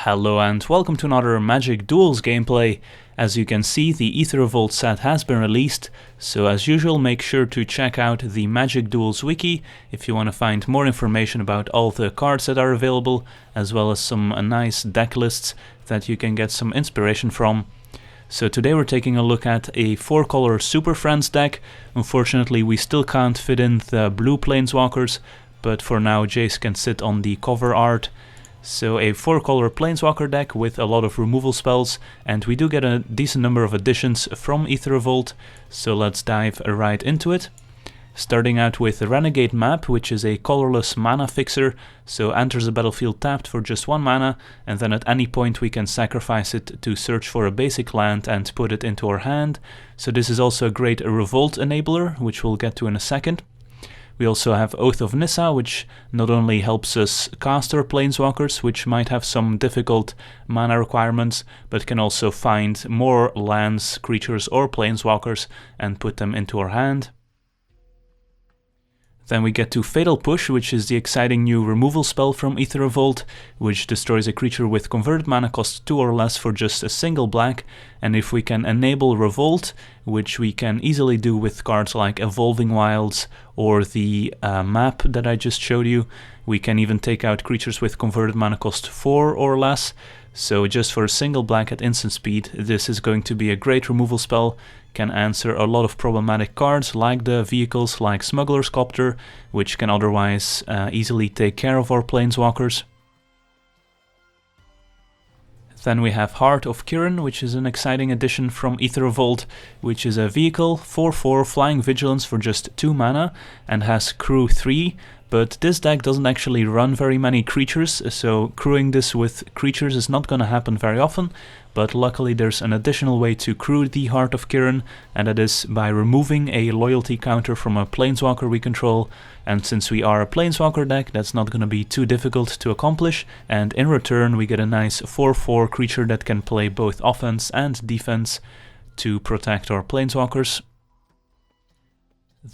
Hello and welcome to another Magic Duels gameplay. As you can see, the Aether Revolt set has been released, so as usual make sure to check out the Magic Duels wiki if you want to find more information about all the cards that are available, as well as some nice deck lists that you can get some inspiration from. So today we're taking a look at a 4-color Superfriends deck. Unfortunately we still can't fit in the blue Planeswalkers, but for now Jace can sit on the cover art. So a 4-color Planeswalker deck with a lot of removal spells, and we do get a decent number of additions from Aether Revolt, so let's dive right into it. Starting out with the Renegade Map, which is a colorless mana fixer, so enters the battlefield tapped for just 1 mana, and then at any point we can sacrifice it to search for a basic land and put it into our hand. So this is also a great Revolt enabler, which we'll get to in a second. We also have Oath of Nissa, which not only helps us cast our Planeswalkers, which might have some difficult mana requirements, but can also find more lands, creatures or Planeswalkers and put them into our hand. Then we get to Fatal Push, which is the exciting new removal spell from Aether Revolt, which destroys a creature with converted mana cost 2 or less for just a single black, and if we can enable Revolt, which we can easily do with cards like Evolving Wilds or the map that I just showed you, we can even take out creatures with converted mana cost 4 or less. So just for a single black at instant speed, this is going to be a great removal spell, can answer a lot of problematic cards like the vehicles like Smuggler's Copter, which can otherwise easily take care of our Planeswalkers. Then we have Heart of Kiran, which is an exciting addition from Aether Revolt, which is a vehicle, 4/4 Flying Vigilance for just 2 mana, and has Crew 3, but this deck doesn't actually run very many creatures, so crewing this with creatures is not gonna happen very often, but luckily there's an additional way to crew the Heart of Kiran, and that is by removing a loyalty counter from a Planeswalker we control, and since we are a Planeswalker deck, that's not gonna be too difficult to accomplish, and in return we get a nice 4/4 creature that can play both offense and defense to protect our Planeswalkers.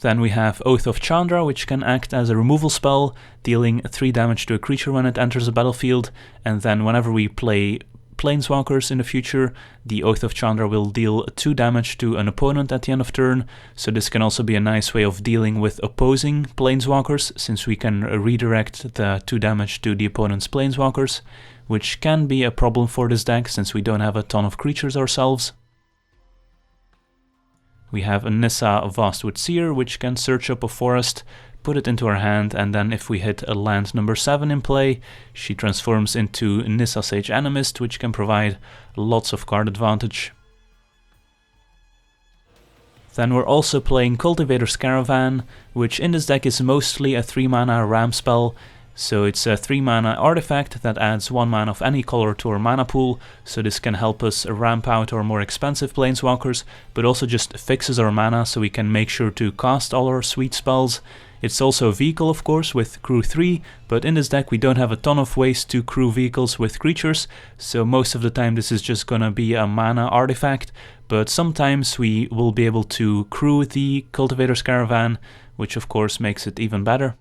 Then we have Oath of Chandra, which can act as a removal spell, dealing 3 damage to a creature when it enters the battlefield, and then whenever we play Planeswalkers in the future, the Oath of Chandra will deal 2 damage to an opponent at the end of turn, so this can also be a nice way of dealing with opposing Planeswalkers, since we can redirect the 2 damage to the opponent's Planeswalkers, which can be a problem for this deck since we don't have a ton of creatures ourselves. We have a Nissa Vastwood Seer, which can search up a forest, put it into our hand, and then if we hit a land number 7 in play, she transforms into Nissa Sage Animist, which can provide lots of card advantage. Then we're also playing Cultivator's Caravan, which in this deck is mostly a 3 mana ramp spell. So it's a 3 mana artifact that adds 1 mana of any color to our mana pool, so this can help us ramp out our more expensive Planeswalkers, but also just fixes our mana so we can make sure to cast all our sweet spells. It's also a vehicle of course with Crew 3, but in this deck we don't have a ton of ways to crew vehicles with creatures, so most of the time this is just gonna be a mana artifact, but sometimes we will be able to crew the Cultivator's Caravan, which of course makes it even better.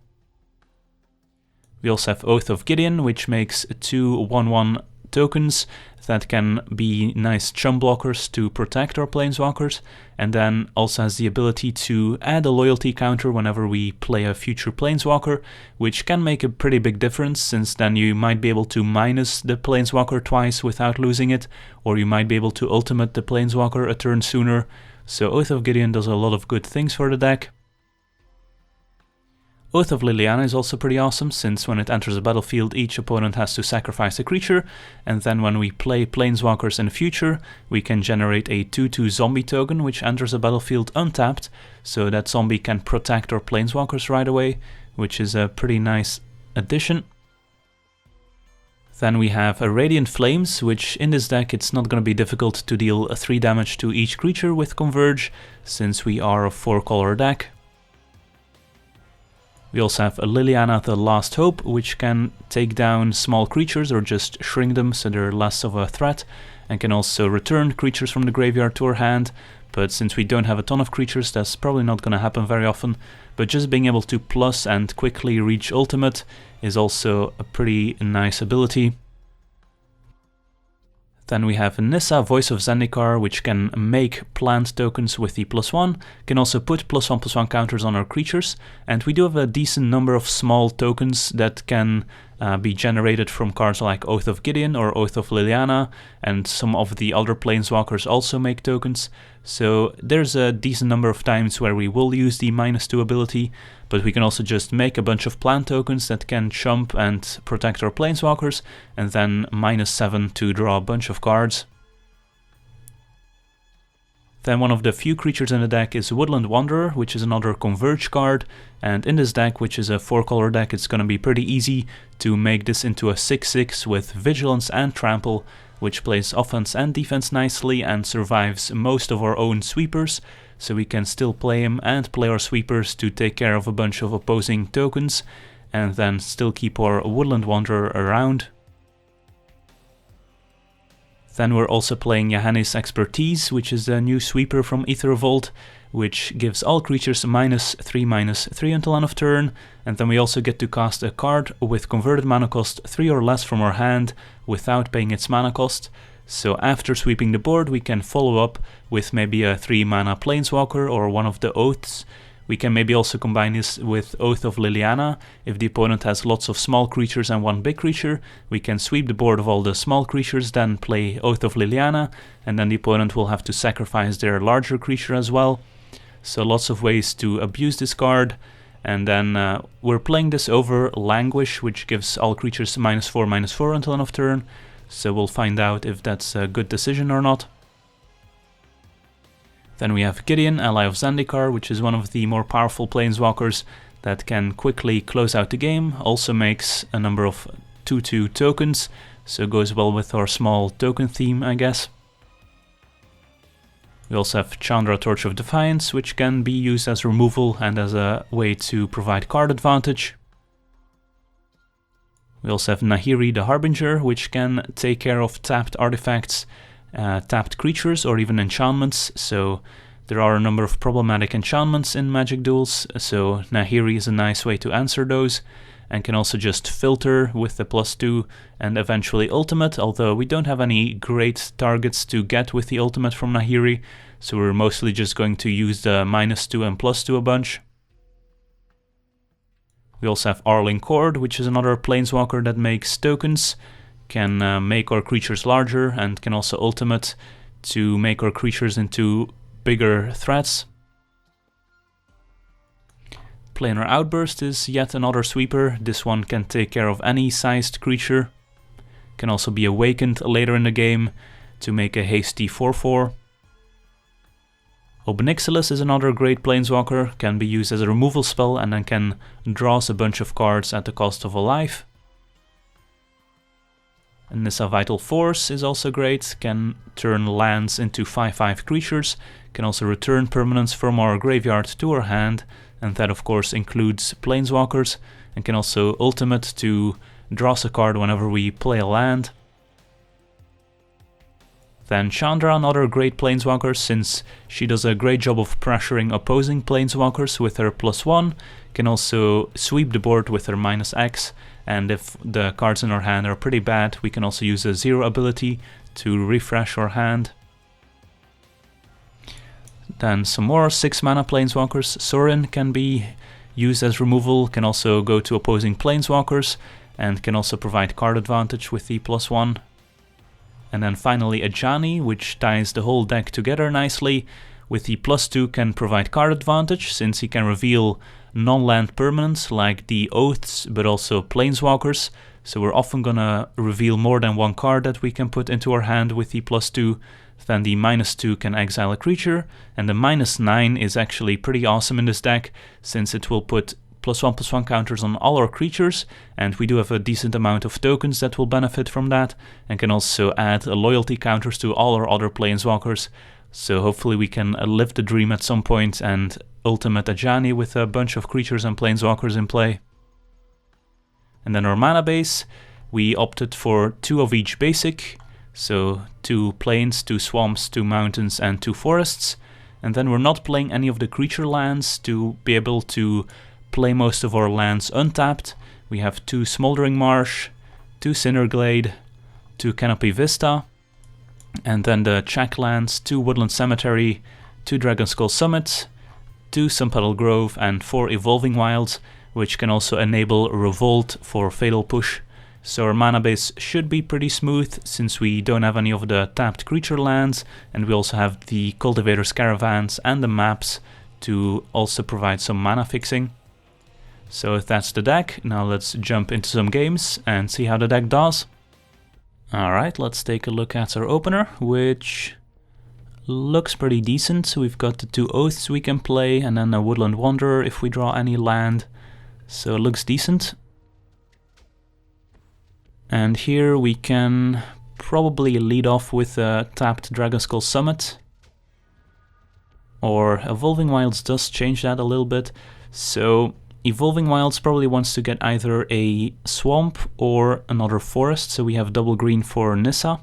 We also have Oath of Gideon, which makes 2 1/1 tokens that can be nice chum blockers to protect our Planeswalkers, and then also has the ability to add a loyalty counter whenever we play a future Planeswalker, which can make a pretty big difference, since then you might be able to minus the Planeswalker twice without losing it, or you might be able to ultimate the Planeswalker a turn sooner. So Oath of Gideon does a lot of good things for the deck. Oath of Liliana is also pretty awesome, since when it enters the battlefield each opponent has to sacrifice a creature, and then when we play Planeswalkers in the future, we can generate a 2/2 zombie token which enters the battlefield untapped, so that zombie can protect our Planeswalkers right away, which is a pretty nice addition. Then we have a Radiant Flames, which in this deck it's not going to be difficult to deal 3 damage to each creature with Converge, since we are a 4-color deck. We also have a Liliana the Last Hope, which can take down small creatures or just shrink them so they're less of a threat, and can also return creatures from the graveyard to our hand, but since we don't have a ton of creatures that's probably not going to happen very often, but just being able to plus and quickly reach ultimate is also a pretty nice ability. Then we have Nissa, Voice of Zendikar, which can make plant tokens with the +1, can also put +1/+1 counters on our creatures, and we do have a decent number of small tokens that can be generated from cards like Oath of Gideon or Oath of Liliana, and some of the other Planeswalkers also make tokens, so there's a decent number of times where we will use the -2 ability, but we can also just make a bunch of plant tokens that can chump and protect our Planeswalkers, and then -7 to draw a bunch of cards. Then one of the few creatures in the deck is Woodland Wanderer, which is another Converge card, and in this deck, which is a 4-color deck, it's going to be pretty easy to make this into a 6/6 with Vigilance and Trample, which plays offense and defense nicely and survives most of our own sweepers, so we can still play him and play our sweepers to take care of a bunch of opposing tokens, and then still keep our Woodland Wanderer around. Then we're also playing Ajani's Expertise, which is the new sweeper from Aether Revolt, which gives all creatures -3/-3 until end of turn, and then we also get to cast a card with converted mana cost 3 or less from our hand without paying its mana cost. So after sweeping the board, we can follow up with maybe a 3-mana Planeswalker or one of the Oaths. We can maybe also combine this with Oath of Liliana. If the opponent has lots of small creatures and one big creature, we can sweep the board of all the small creatures, then play Oath of Liliana, and then the opponent will have to sacrifice their larger creature as well. So lots of ways to abuse this card. And then we're playing this over Languish, which gives all creatures -4/-4 until end of turn. So we'll find out if that's a good decision or not. Then we have Gideon, ally of Zendikar, which is one of the more powerful Planeswalkers that can quickly close out the game. Also makes a number of 2/2 tokens, so goes well with our small token theme, I guess. We also have Chandra, Torch of Defiance, which can be used as removal and as a way to provide card advantage. We also have Nahiri, the Harbinger, which can take care of tapped artifacts, tapped creatures, or even enchantments. So there are a number of problematic enchantments in Magic Duels, so Nahiri is a nice way to answer those, and can also just filter with the +2 and eventually ultimate, although we don't have any great targets to get with the ultimate from Nahiri, so we're mostly just going to use the -2 and +2 a bunch. We also have Arlinn Kord, which is another Planeswalker that makes tokens, can make our creatures larger, and can also ultimate to make our creatures into bigger threats. Planar Outburst is yet another sweeper. This one can take care of any sized creature. Can also be awakened later in the game to make a hasty 4/4. Ob Nixilis is another great Planeswalker, can be used as a removal spell and then can draw us a bunch of cards at the cost of a life. And Nissa Vital Force is also great, can turn lands into 5/5 creatures, can also return permanents from our graveyard to our hand, and that of course includes Planeswalkers, and can also ultimate to draw us a card whenever we play a land. Then Chandra, another great Planeswalker, since she does a great job of pressuring opposing Planeswalkers with her +1, can also sweep the board with her -X, and if the cards in our hand are pretty bad, we can also use a 0 ability to refresh our hand. Then some more 6-mana Planeswalkers. Sorin can be used as removal, can also go to opposing Planeswalkers, and can also provide card advantage with the +1. And then finally Ajani, which ties the whole deck together nicely. With the +2 can provide card advantage, since he can reveal non-land permanents like the Oaths, but also Planeswalkers. So we're often gonna reveal more than one card that we can put into our hand with the +2. Then the -2 can exile a creature, and the -9 is actually pretty awesome in this deck, since it will put +1/+1 counters on all our creatures, and we do have a decent amount of tokens that will benefit from that, and can also add loyalty counters to all our other Planeswalkers. So hopefully we can live the dream at some point and ultimate Ajani with a bunch of creatures and Planeswalkers in play. And then our mana base, we opted for 2 of each basic, so 2 plains, 2 swamps, 2 mountains, and 2 forests. And then we're not playing any of the creature lands to be able to play most of our lands untapped. We have 2 Smoldering Marsh, 2 Cinder Glade, 2 Canopy Vista, And then the check lands, 2 Woodland Cemetery, 2 Dragonskull Summit, 2 Sunpetal Grove, and 4 Evolving Wilds, which can also enable Revolt for Fatal Push. So our mana base should be pretty smooth, since we don't have any of the tapped creature lands, and we also have the Cultivator's Caravans and the maps to also provide some mana fixing. So if that's the deck, now let's jump into some games and see how the deck does. Alright, let's take a look at our opener, which looks pretty decent. We've got the 2 Oaths we can play, and then a Woodland Wanderer if we draw any land. So it looks decent. And here we can probably lead off with a tapped Dragonskull Summit. Or Evolving Wilds does change that a little bit. So Evolving Wilds probably wants to get either a swamp or another forest. So we have double green for Nissa.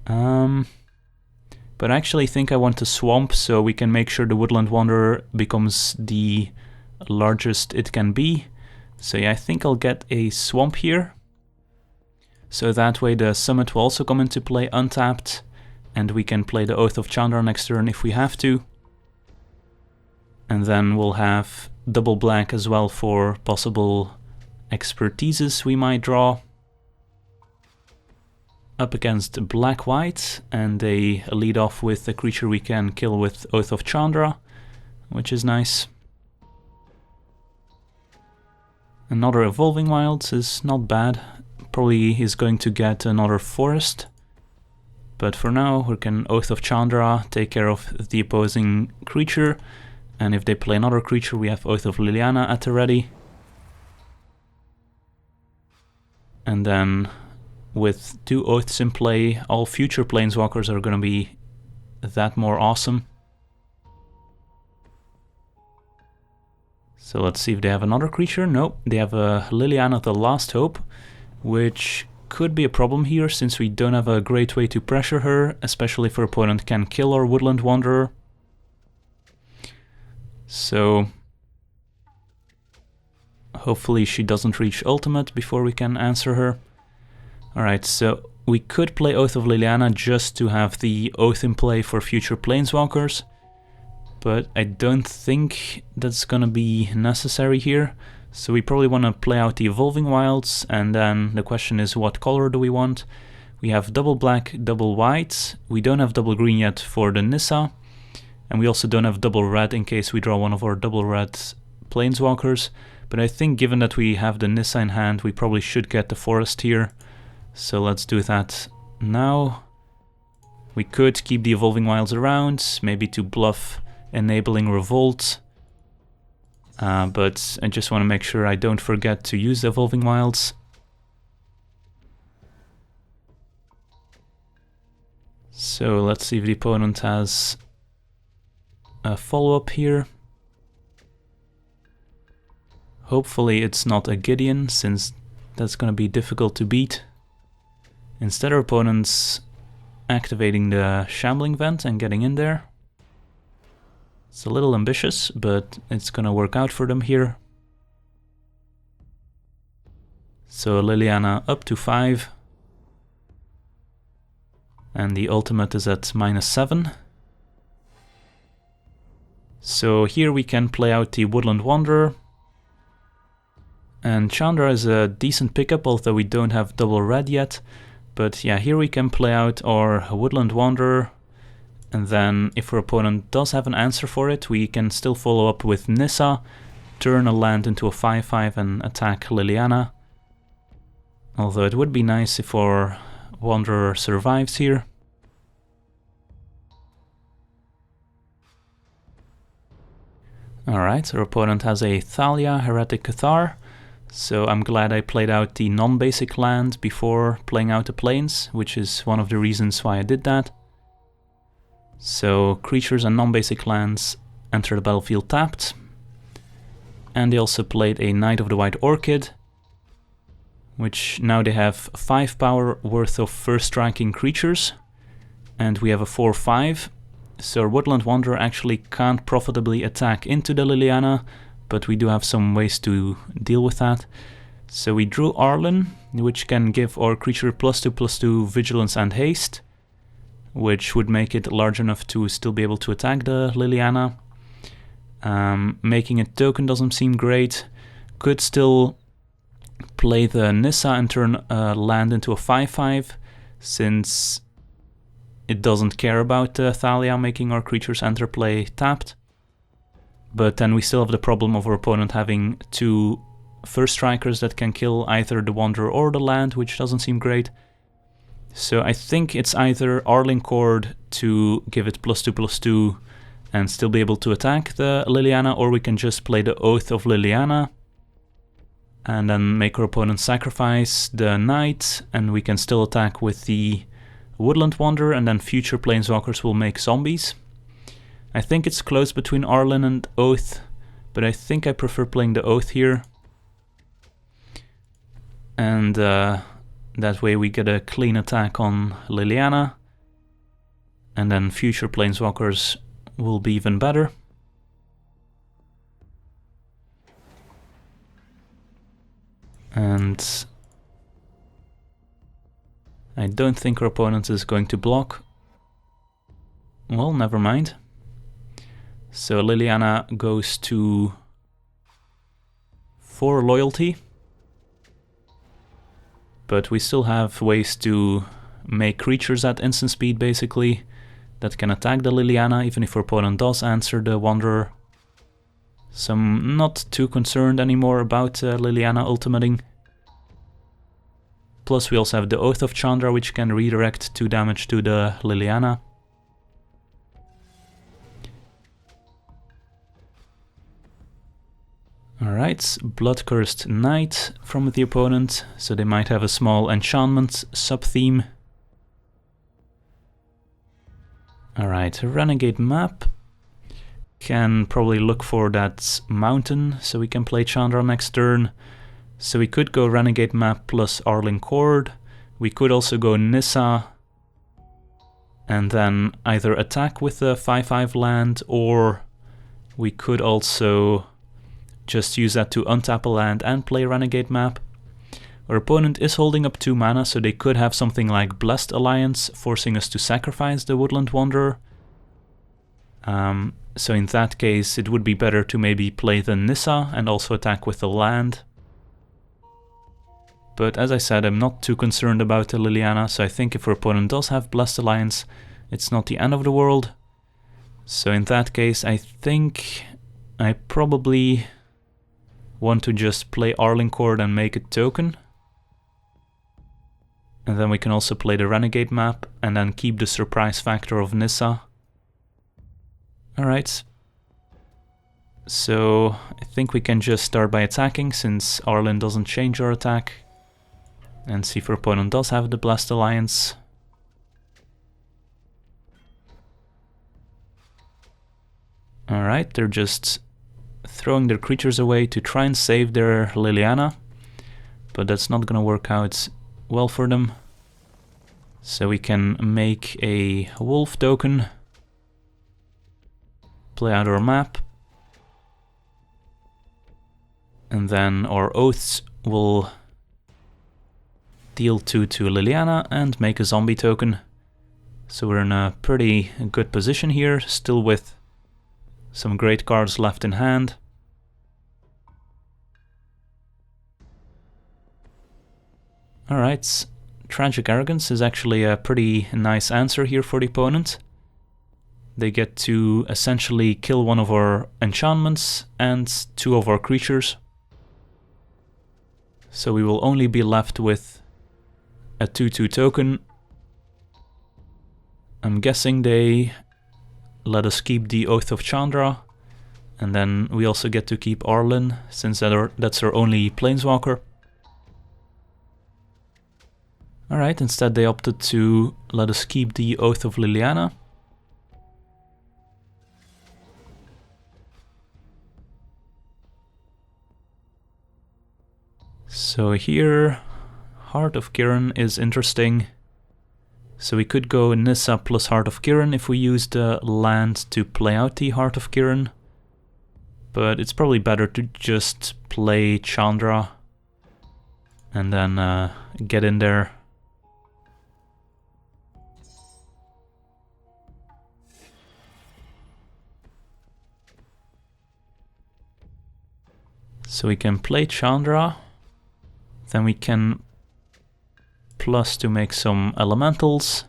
But I actually think I want a swamp, so we can make sure the Woodland Wanderer becomes the largest it can be. So yeah, I think I'll get a swamp here. So that way the summit will also come into play untapped, and we can play the Oath of Chandra next turn if we have to. And then we'll have double black as well for possible expertises we might draw. Up against black-white, and they lead off with a creature we can kill with Oath of Chandra, which is nice. Another Evolving Wilds is not bad. Probably he's going to get another forest. But for now we can Oath of Chandra, take care of the opposing creature, and if they play another creature we have Oath of Liliana at the ready. And then with 2 Oaths in play, all future Planeswalkers are going to be that more awesome. So let's see if they have another creature. Nope, they have a Liliana the Last Hope, which could be a problem here since we don't have a great way to pressure her, especially if our opponent can kill our Woodland Wanderer. So hopefully she doesn't reach ultimate before we can answer her. Alright, so we could play Oath of Liliana just to have the Oath in play for future Planeswalkers, but I don't think that's gonna be necessary here. So we probably want to play out the Evolving Wilds, and then the question is what color do we want? We have double black, double white. We don't have double green yet for the Nissa, and we also don't have double red in case we draw one of our double red Planeswalkers. But I think given that we have the Nissa in hand, we probably should get the forest here. So let's do that now. We could keep the Evolving Wilds around, maybe to bluff enabling Revolt. But I just want to make sure I don't forget to use the Evolving Wilds. So let's see if the opponent has a follow-up here. Hopefully it's not a Gideon, since that's going to be difficult to beat. Instead our opponent's activating the Shambling Vent and getting in there. It's a little ambitious, but it's gonna work out for them here. So Liliana up to 5. And the ultimate is at -7. So here we can play out the Woodland Wanderer. And Chandra is a decent pickup, although we don't have double red yet. But yeah, here we can play out our Woodland Wanderer. And then if our opponent does have an answer for it, we can still follow up with Nissa, turn a land into a 5/5 and attack Liliana. Although it would be nice if our Wanderer survives here. Alright, our opponent has a Thalia, Heretic Cathar. So I'm glad I played out the non-basic land before playing out the plains, which is one of the reasons why I did that. So creatures and non-basic lands enter the battlefield tapped. And they also played a Knight of the White Orchid, which now they have 5 power worth of first ranking creatures. And we have a 4/5. So our Woodland Wanderer actually can't profitably attack into the Liliana, but we do have some ways to deal with that. So we drew Arlinn, which can give our creature +2/+2 vigilance and haste. which would make it large enough to still be able to attack the Liliana. Making a token doesn't seem great. Could still play the Nissa and turn land into a 5/5, since it doesn't care about Thalia making our creatures enter play tapped. But then we still have the problem of our opponent having 2 first strikers that can kill either the Wanderer or the land, which doesn't seem great. So I think it's either Arlinn Kord to give it +2/+2 and still be able to attack the Liliana, or we can just play the Oath of Liliana and then make our opponent sacrifice the knight, and we can still attack with the Woodland Wanderer, and then future Planeswalkers will make zombies. I think it's close between Arlinn and Oath, but I think I prefer playing the Oath here. And that way we get a clean attack on Liliana, and then future Planeswalkers will be even better. And I don't think our opponent is going to block. Well, never mind. So Liliana goes to 4 loyalty. But we still have ways to make creatures at instant speed, basically, that can attack the Liliana, even if our opponent does answer the Wanderer. So I'm not too concerned anymore about Liliana ultimating. Plus we also have the Oath of Chandra, which can redirect 2 damage to the Liliana. Alright, Blood-Cursed Knight from the opponent, so they might have a small enchantment sub-theme. Alright, Renegade Map. Can probably look for that mountain, so we can play Chandra next turn. So we could go Renegade Map plus Arlinn Kord. We could also go Nissa, and then either attack with the 5/5 land, or we could also just use that to untap a land and play Renegade Map. Our opponent is holding up 2 mana, so they could have something like Blessed Alliance, forcing us to sacrifice the Woodland Wanderer. So in that case, it would be better to maybe play the Nissa and also attack with the land. But as I said, I'm not too concerned about the Liliana, so I think if our opponent does have Blessed Alliance, it's not the end of the world. So in that case, I think I probably want to just play Arlinn Kord and make a token. And then we can also play the Renegade Map and then keep the surprise factor of Nissa. Alright. So I think we can just start by attacking, since Arlinn doesn't change our attack. And see if our opponent does have the Blessed Alliance. Alright, they're just throwing their creatures away to try and save their Liliana, but that's not gonna work out well for them. So we can make a wolf token, play out our map, and then our oaths will deal 2 to Liliana and make a zombie token. So we're in a pretty good position here, still with some great cards left in hand. Alright, Tragic Arrogance is actually a pretty nice answer here for the opponent. They get to essentially kill one of our enchantments and 2 of our creatures. So we will only be left with a 2/2 token. I'm guessing they let us keep the Oath of Chandra, and then we also get to keep Arlinn, since that's our only Planeswalker. Alright, instead they opted to let us keep the Oath of Liliana. So here, Heart of Kiran is interesting. So we could go Nissa plus Heart of Kiran if we use the land to play out the Heart of Kiran. But it's probably better to just play Chandra and then get in there. So we can play Chandra, then we can plus to make some elementals.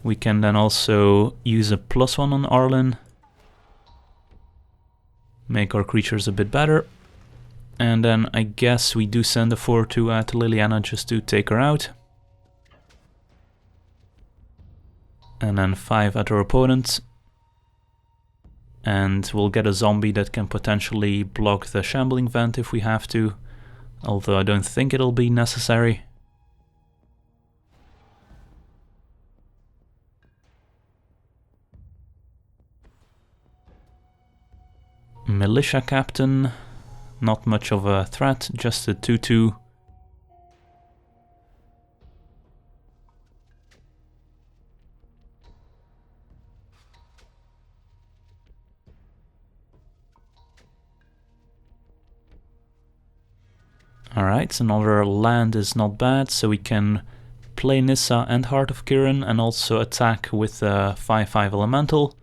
We can then also use a +1 on Arlinn, make our creatures a bit better. And then I guess we do send a 4/2 at Liliana just to take her out. And then 5 at our opponent. And we'll get a zombie that can potentially block the Shambling Vent if we have to, although I don't think it'll be necessary. Militia Captain, not much of a threat, just a 2/2. Alright, another land is not bad, so we can play Nissa and Heart of Kiran and also attack with a 5/5 elemental.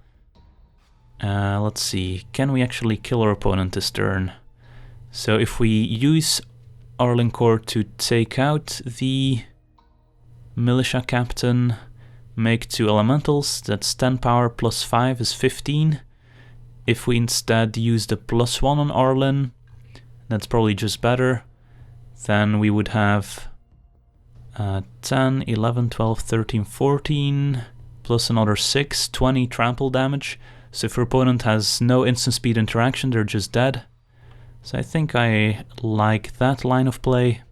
Let's see, can we actually kill our opponent this turn? So if we use Arlinn Kord to take out the Militia Captain, make 2 elementals, that's 10 power plus 5 is 15. If we instead use the +1 on Arlinn, that's probably just better. Then we would have 10, 11, 12, 13, 14, plus another 6, 20 trample damage. So if your opponent has no instant speed interaction, they're just dead. So I think I like that line of play.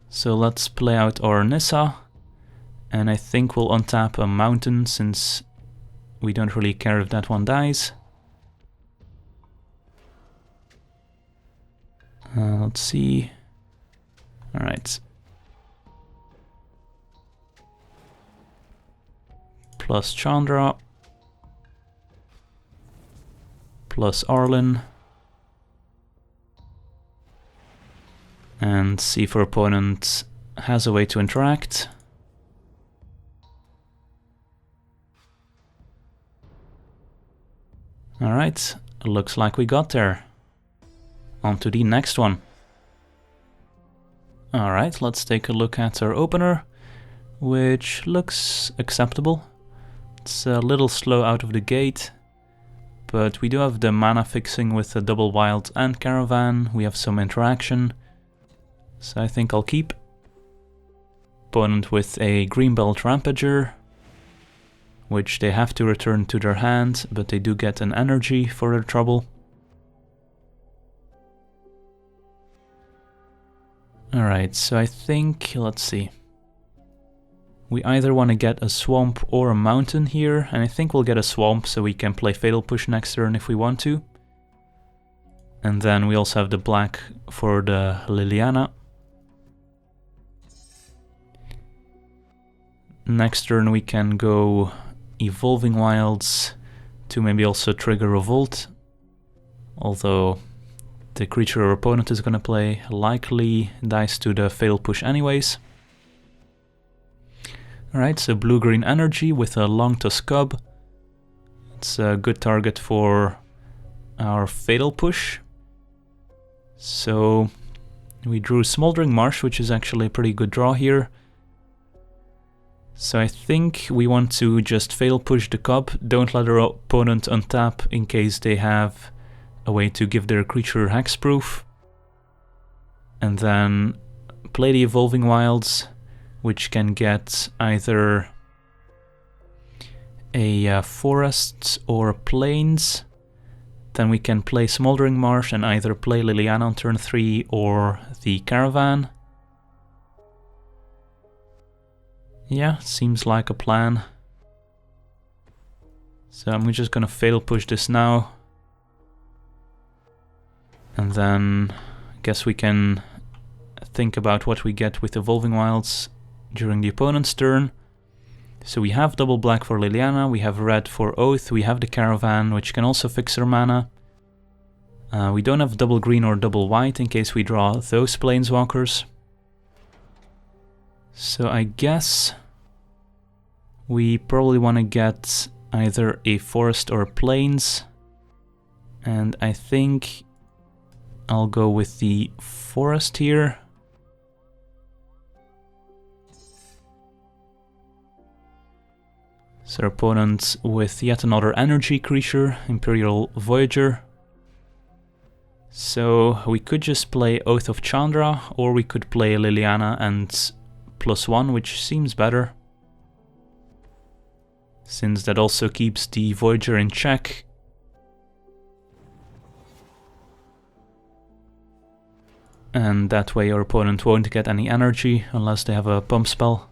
So let's play out our Nissa. And I think we'll untap a mountain since we don't really care if that one dies. Let's see. Alright. Plus Chandra. Plus Arlinn. And see if our opponent has a way to interact. Alright, looks like we got there. On to the next one. Alright, let's take a look at our opener, which looks acceptable. It's a little slow out of the gate, but we do have the mana fixing with the double wild and Caravan. We have some interaction, so I think I'll keep. Opponent with a Greenbelt Rampager, which they have to return to their hand, but they do get an energy for their trouble. Alright, so I think, let's see. We either want to get a swamp or a mountain here, and I think we'll get a swamp so we can play Fatal Push next turn if we want to. And then we also have the black for the Liliana. Next turn we can go Evolving Wilds to maybe also trigger Revolt, although the creature our opponent is going to play likely dies to the Fatal Push anyways. Alright, so blue-green energy with a Longtusk Cub. It's a good target for our Fatal Push. So we drew Smoldering Marsh, which is actually a pretty good draw here. So I think we want to just Fatal Push the Cub, don't let our opponent untap in case they have a way to give their creature hexproof. And then play the Evolving Wilds, which can get either a forest or plains. Then we can play Smoldering Marsh and either play Liliana on turn 3 or the Caravan. Yeah, seems like a plan. So I'm just gonna Fatal Push this now. And then I guess we can think about what we get with Evolving Wilds during the opponent's turn. So we have double black for Liliana, we have red for Oath, we have the Caravan, which can also fix her mana. We don't have double green or double white in case we draw those Planeswalkers. So I guess we probably want to get either a forest or a plains. And I think I'll go with the forest here. So our opponent with yet another energy creature, Imperial Voyager. So we could just play Oath of Chandra, or we could play Liliana and +1, which seems better, since that also keeps the Voyager in check. And that way our opponent won't get any energy unless they have a pump spell.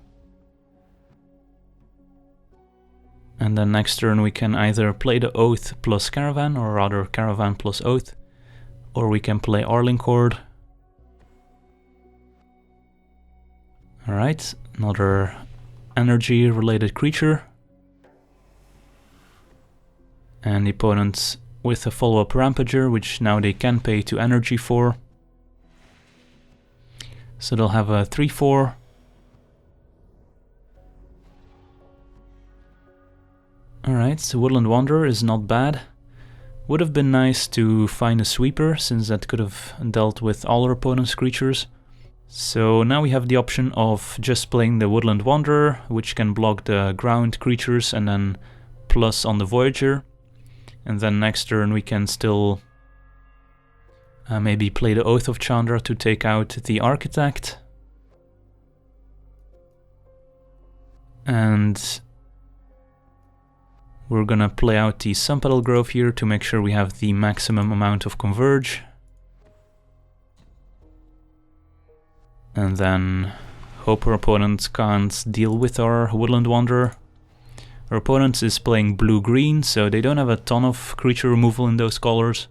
And then next turn we can either play the Oath plus Caravan, or rather Caravan plus Oath, or we can play Arlinn Kord. Alright, another energy related creature. And the opponent with a follow-up Rampager, which now they can pay 2 energy for. So they'll have a 3/4. Alright, so Woodland Wanderer is not bad. Would have been nice to find a sweeper, since that could have dealt with all our opponent's creatures. So now we have the option of just playing the Woodland Wanderer, which can block the ground creatures and then plus on the Voyager. And then next turn we can still maybe play the Oath of Chandra to take out the Architect. And we're gonna play out the Sunpetal Grove here to make sure we have the maximum amount of Converge. And then hope our opponent can't deal with our Woodland Wanderer. Our opponent is playing blue-green, so they don't have a ton of creature removal in those colors.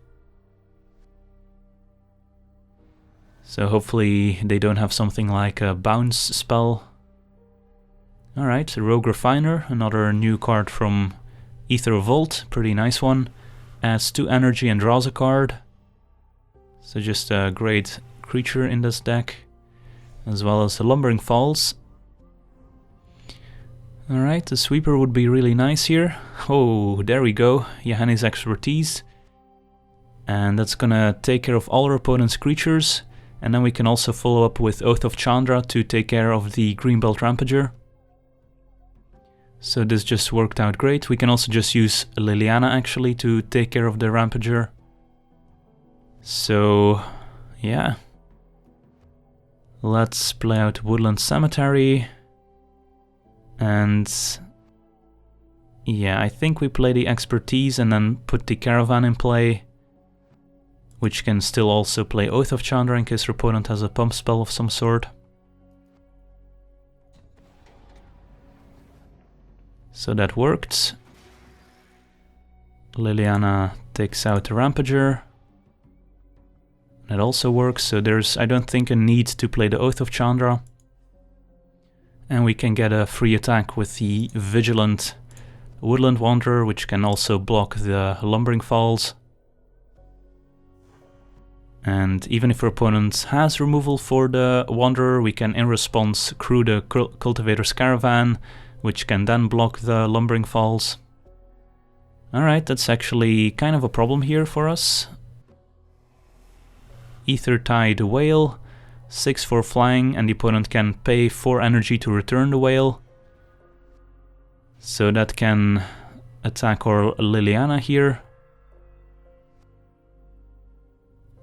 So hopefully they don't have something like a bounce spell. Alright, Rogue Refiner, another new card from Aether Revolt, pretty nice one. Adds 2 energy and draws a card. So just a great creature in this deck. As well as the Lumbering Falls. Alright, the sweeper would be really nice here. Oh, there we go, Ajani's Expertise. And that's gonna take care of all our opponent's creatures. And then we can also follow up with Oath of Chandra to take care of the Greenbelt Rampager. So this just worked out great. We can also just use Liliana actually to take care of the Rampager. So, yeah. Let's play out Woodland Cemetery. And yeah, I think we play the Expertise and then put the Caravan in play, which can still also play Oath of Chandra in case your opponent has a pump spell of some sort. So that worked. Liliana takes out the Rampager. That also works, so there's, I don't think, a need to play the Oath of Chandra. And we can get a free attack with the Vigilant Woodland Wanderer, which can also block the Lumbering Falls. And even if our opponent has removal for the Wanderer, we can in response crew the Cultivator's Caravan, which can then block the Lumbering Falls. Alright, that's actually kind of a problem here for us. Aether Tide Whale, 6 for flying, and the opponent can pay 4 energy to return the whale. So that can attack our Liliana here.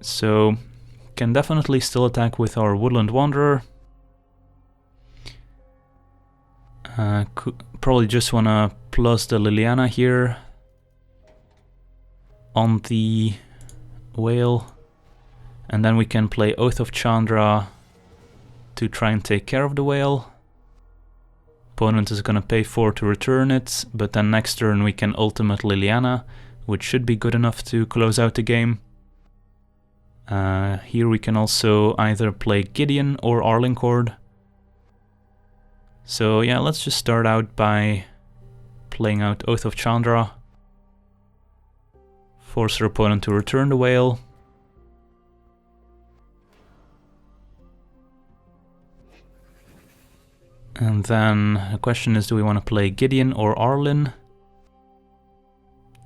So can definitely still attack with our Woodland Wanderer. Probably just wanna plus the Liliana here on the whale. And then we can play Oath of Chandra to try and take care of the whale. Opponent is gonna pay 4 to return it, but then next turn we can ultimate Liliana, which should be good enough to close out the game. Here we can also either play Gideon or Arlinn Kord. So yeah, let's just start out by playing out Oath of Chandra. Force our opponent to return the whale. And then the question is, do we want to play Gideon or Arlinn?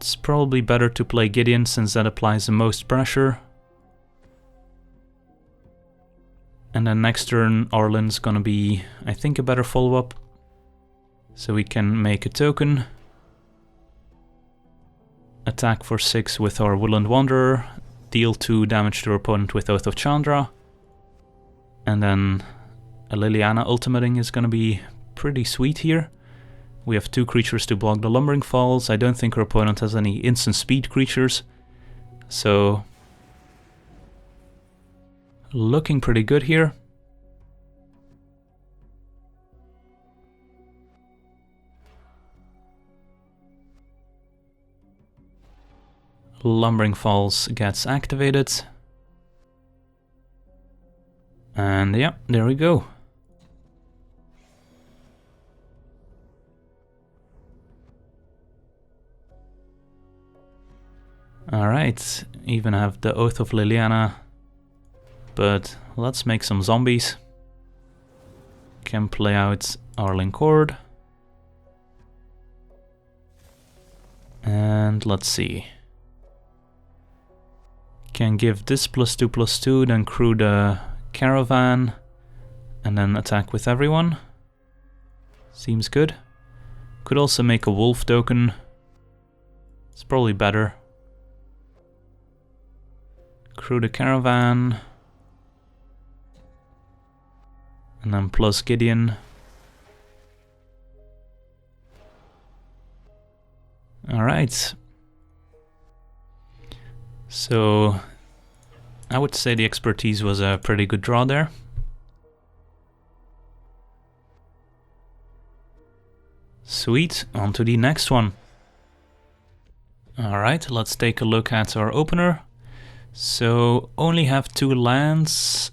It's probably better to play Gideon since that applies the most pressure. And then next turn Arlinn's gonna be, I think, a better follow-up. So we can make a token. Attack for 6 with our Woodland Wanderer. Deal 2 damage to our opponent with Oath of Chandra. And then a Liliana ultimating is gonna be pretty sweet here. We have 2 creatures to block the Lumbering Falls. I don't think our opponent has any instant speed creatures. So looking pretty good here. Lumbering Falls gets activated. And yeah, there we go. Alright, even have the Oath of Liliana. But let's make some zombies. Can play out Arlinn Kord. And let's see. Can give this +2/+2, then crew the Caravan, and then attack with everyone. Seems good. Could also make a wolf token. It's probably better. Crew the Caravan. And then plus Gideon. Alright. So I would say the expertise was a pretty good draw there. Sweet, on to the next one. Alright, let's take a look at our opener. So only have 2 lands,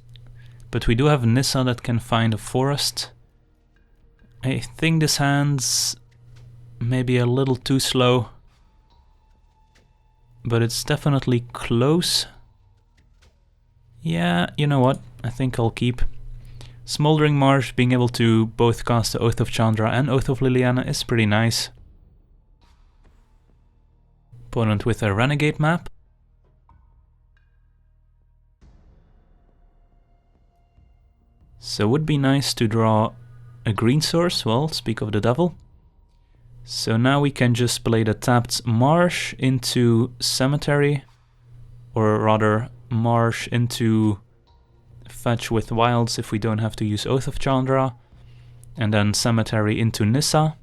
but we do have Nissa that can find a forest. I think this hand's maybe a little too slow, but it's definitely close. Yeah, you know what, I think I'll keep. Smoldering Marsh, being able to both cast the Oath of Chandra and Oath of Liliana is pretty nice. Opponent with a Renegade Map. So would be nice to draw a green source, well, speak of the devil. So now we can just play the tapped Marsh into Cemetery, or rather Marsh into Fetch with Wilds if we don't have to use Oath of Chandra, and then Cemetery into Nissa.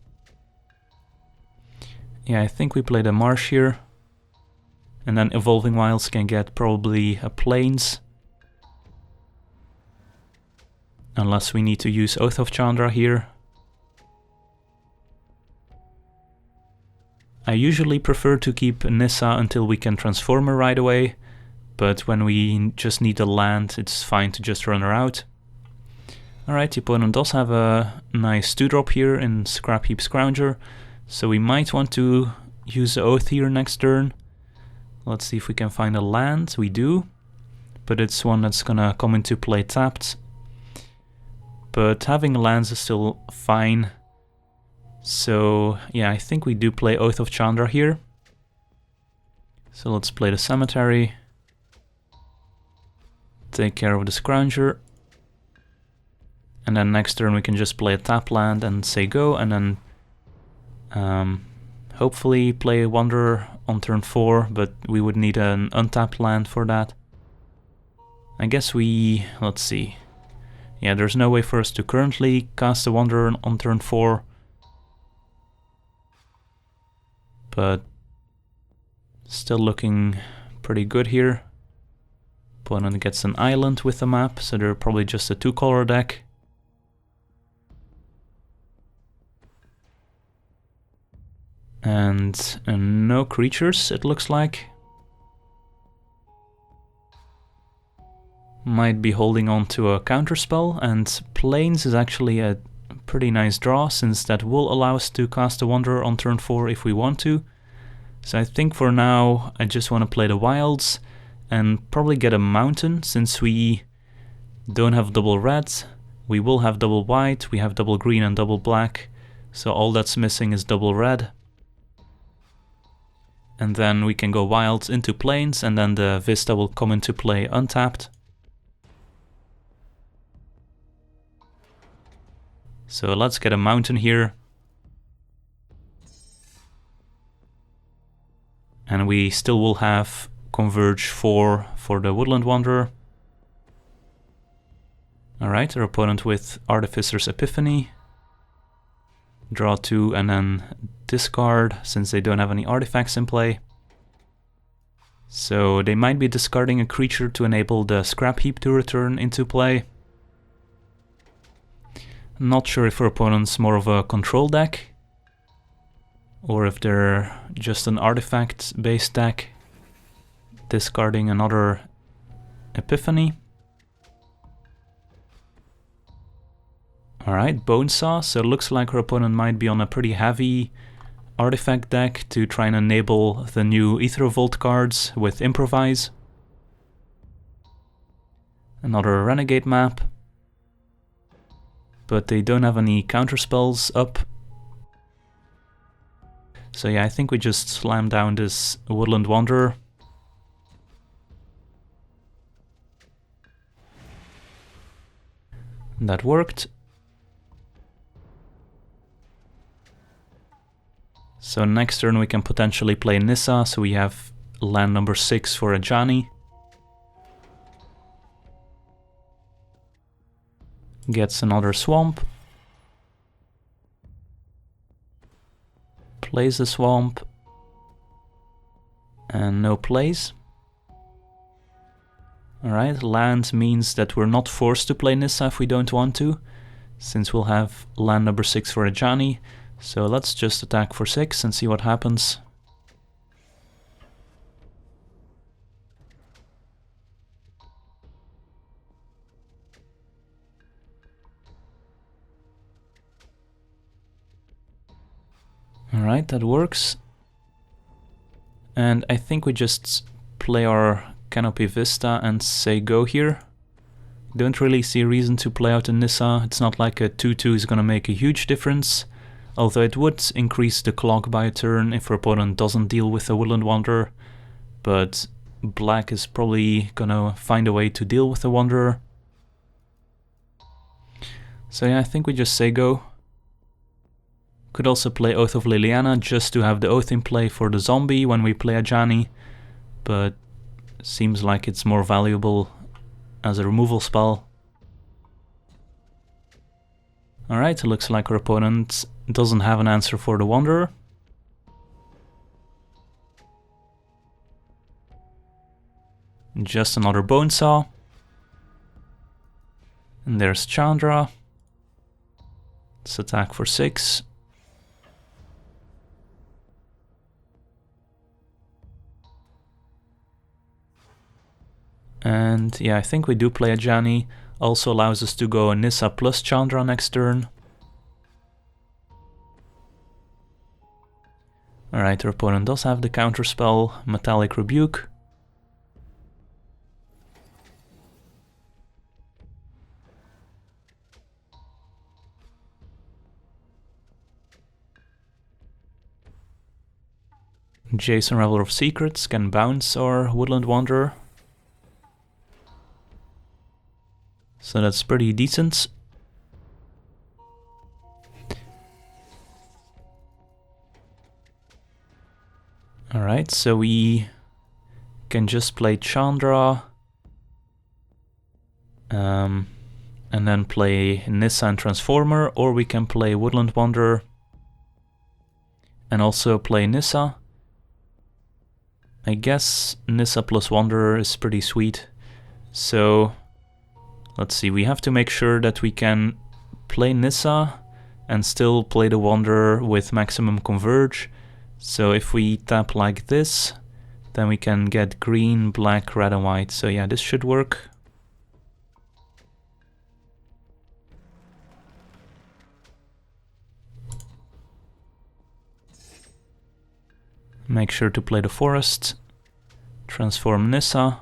Yeah, I think we play the Marsh here, and then Evolving Wilds can get probably a Plains. Unless we need to use Oath of Chandra here. I usually prefer to keep Nissa until we can transform her right away, but when we just need a land, it's fine to just run her out. Alright, the opponent does have a nice 2-drop here in Scrap Heap Scrounger, so we might want to use the Oath here next turn. Let's see if we can find a land. We do, but it's one that's gonna come into play tapped. But having lands is still fine. So yeah, I think we do play Oath of Chandra here. So let's play the Cemetery. Take care of the Scrounger. And then next turn we can just play a tap land and say go, and then hopefully play a Wanderer on turn 4, but we would need an untapped land for that. I guess let's see. Yeah, there's no way for us to currently cast a Wanderer on turn 4. But still looking pretty good here. Opponent gets an island with the map, so they're probably just a 2-color deck. And no creatures, it looks like. Might be holding on to a counterspell, and Plains is actually a pretty nice draw, since that will allow us to cast a Wanderer on turn 4 if we want to. So I think for now I just want to play the Wilds and probably get a Mountain, since we don't have double red. We will have double white, we have double green and double black, so all that's missing is double red. and then we can go wild into plains, and then the Vista will come into play untapped. So let's get a mountain here. And we still will have Converge 4 for the Woodland Wanderer. Alright, our opponent with Artificer's Epiphany. Draw 2 and then discard, since they don't have any artifacts in play. So they might be discarding a creature to enable the Scrap Heap to return into play. Not sure if our opponent's more of a control deck, or if they're just an artifact-based deck, discarding another Epiphany. Alright, Bonesaw, so it looks like our opponent might be on a pretty heavy artifact deck to try and enable the new Aether Revolt cards with Improvise. Another Renegade Map. But they don't have any counterspells up. So yeah, I think we just slam down this Woodland Wanderer. That worked. So next turn we can potentially play Nissa, so we have land number 6 for Ajani. Gets another swamp. Plays the swamp. And no plays. Alright, land means that we're not forced to play Nissa if we don't want to, since we'll have land number 6 for Ajani. So let's just attack for 6 and see what happens. Alright, that works. And I think we just play our Canopy Vista and say go here. Don't really see a reason to play out a Nissa. It's not like a 2-2 is gonna make a huge difference. Although it would increase the clock by a turn if our opponent doesn't deal with the Woodland Wanderer. But black is probably gonna find a way to deal with the Wanderer. So yeah, I think we just say go. Could also play Oath of Liliana just to have the Oath in play for the zombie when we play Ajani. But seems like it's more valuable as a removal spell. Alright, it looks like our opponent doesn't have an answer for the Wanderer. Just another Bonesaw. And there's Chandra. Let's attack for 6. And yeah, I think we do play Ajani. Also allows us to go Nissa plus Chandra next turn. Alright, our opponent does have the counterspell, Metallic Rebuke. Jason, Reveler of Secrets, can bounce our Woodland Wanderer. So that's pretty decent. Alright, so we can just play Chandra. And then play Nissa and Transformer, or we can play Woodland Wanderer. And also play Nissa. I guess Nissa plus Wanderer is pretty sweet. So let's see, we have to make sure that we can play Nissa and still play the Wanderer with maximum Converge. So if we tap like this, then we can get green, black, red and white. So yeah, this should work. Make sure to play the forest. Transform Nissa.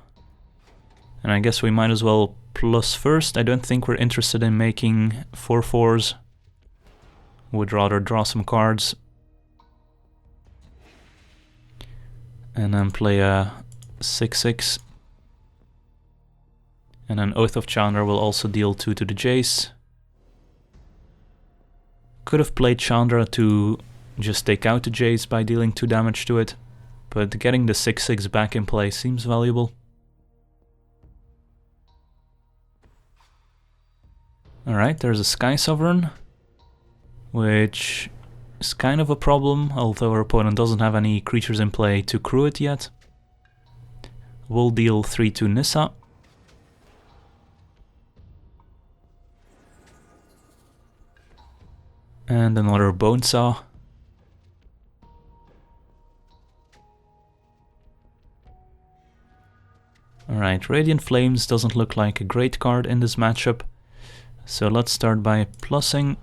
And I guess we might as well plus first. I don't think we're interested in making 4/4s. Would rather draw some cards. And then play a 6/6. And then Oath of Chandra will also deal 2 to the Jace. Could have played Chandra to just take out the Jace by dealing 2 damage to it, but getting the 6/6 back in play seems valuable. Alright, there's a Sky Sovereign, which is kind of a problem, although our opponent doesn't have any creatures in play to crew it yet. We'll deal 3 to Nissa. And another Bonesaw. Alright, Radiant Flames doesn't look like a great card in this matchup, so let's start by plussing.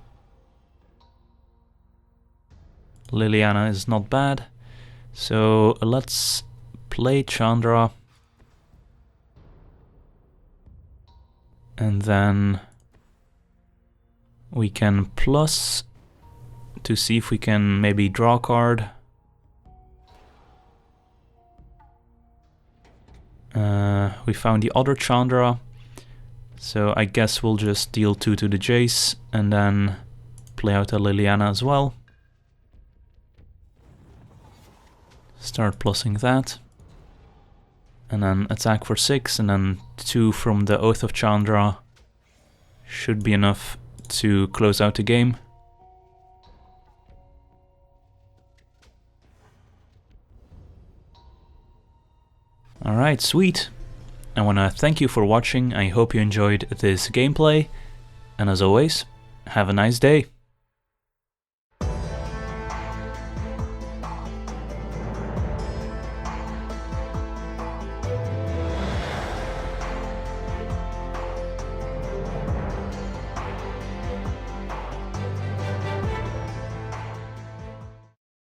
Liliana is not bad, so let's play Chandra. And then we can plus to see if we can maybe draw a card. We found the other Chandra, so I guess we'll just deal 2 to the Jace and then play out a Liliana as well. Start plussing that. And then attack for 6, and then 2 from the Oath of Chandra should be enough to close out the game. Alright, sweet. I wanna thank you for watching, I hope you enjoyed this gameplay, and as always, have a nice day.